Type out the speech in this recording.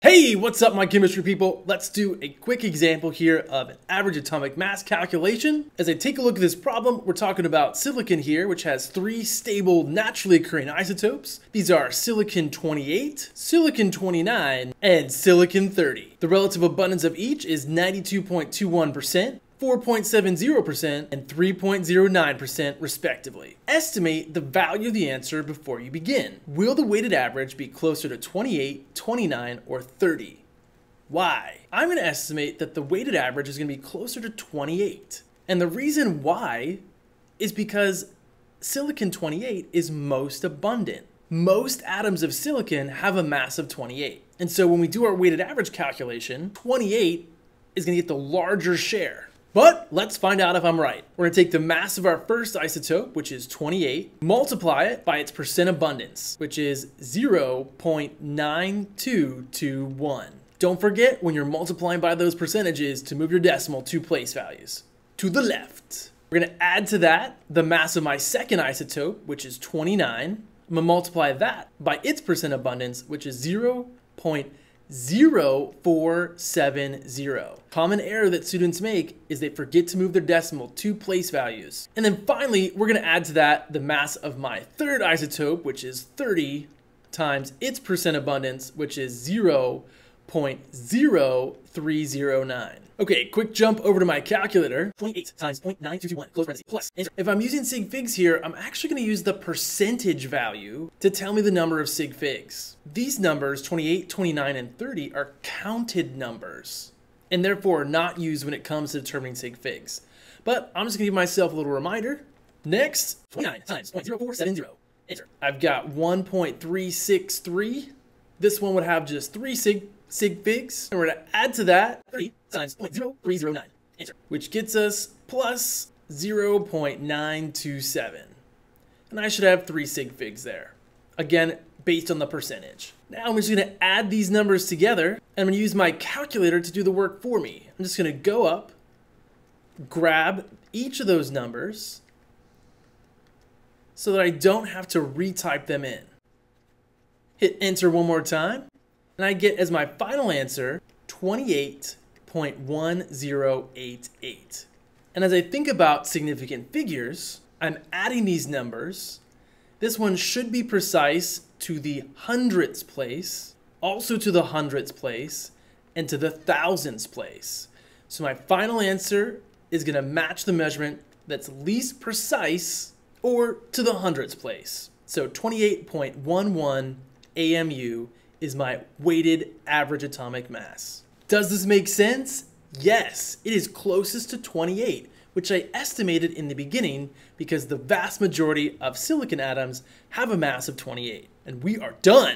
Hey, what's up my chemistry people? Let's do a quick example here of an average atomic mass calculation. As I take a look at this problem, we're talking about silicon here, which has three stable naturally occurring isotopes. These are silicon-28, silicon-29, and silicon-30. The relative abundance of each is 92.21%. 4.70% and 3.09% respectively. Estimate the value of the answer before you begin. Will the weighted average be closer to 28, 29, or 30? Why? I'm going to estimate that the weighted average is going to be closer to 28. And the reason why is because silicon-28 is most abundant. Most atoms of silicon have a mass of 28. And so when we do our weighted average calculation, 28 is going to get the larger share. But let's find out if I'm right. We're gonna take the mass of our first isotope, which is 28, multiply it by its percent abundance, which is 0.9221. Don't forget when you're multiplying by those percentages to move your decimal 2 place values. To the left. We're gonna add to that the mass of my second isotope, which is 29. I'm gonna multiply that by its percent abundance, which is 0.0470. Common error that students make is they forget to move their decimal 2 place values. And then finally, we're going to add to that the mass of my third isotope, which is 30 times its percent abundance, which is 0.0309. Okay, quick jump over to my calculator. 28 times 0.9221, close parentheses, plus enter. If I'm using sig figs here, I'm actually going to use the percentage value to tell me the number of sig figs. These numbers, 28, 29, and 30, are counted numbers, and therefore not used when it comes to determining sig figs. But I'm just going to give myself a little reminder. Next, 29 times 0.0470, enter. I've got 1.363. This one would have just 3 sig figs, and we're going to add to that 30 times 0.0309, enter, which gets us plus 0.927. And I should have 3 sig figs there. Again, based on the percentage. Now I'm just going to add these numbers together, and I'm going to use my calculator to do the work for me. I'm just going to go up, grab each of those numbers, so that I don't have to retype them in. Hit enter one more time. And I get as my final answer 28.1088. And as I think about significant figures, I'm adding these numbers. This one should be precise to the hundredths place, also to the hundredths place, and to the thousandths place. So my final answer is going to match the measurement that's least precise or to the hundredths place. So 28.11 AMU is my weighted average atomic mass. Does this make sense? Yes, it is closest to 28, which I estimated in the beginning because the vast majority of silicon atoms have a mass of 28. And we are done.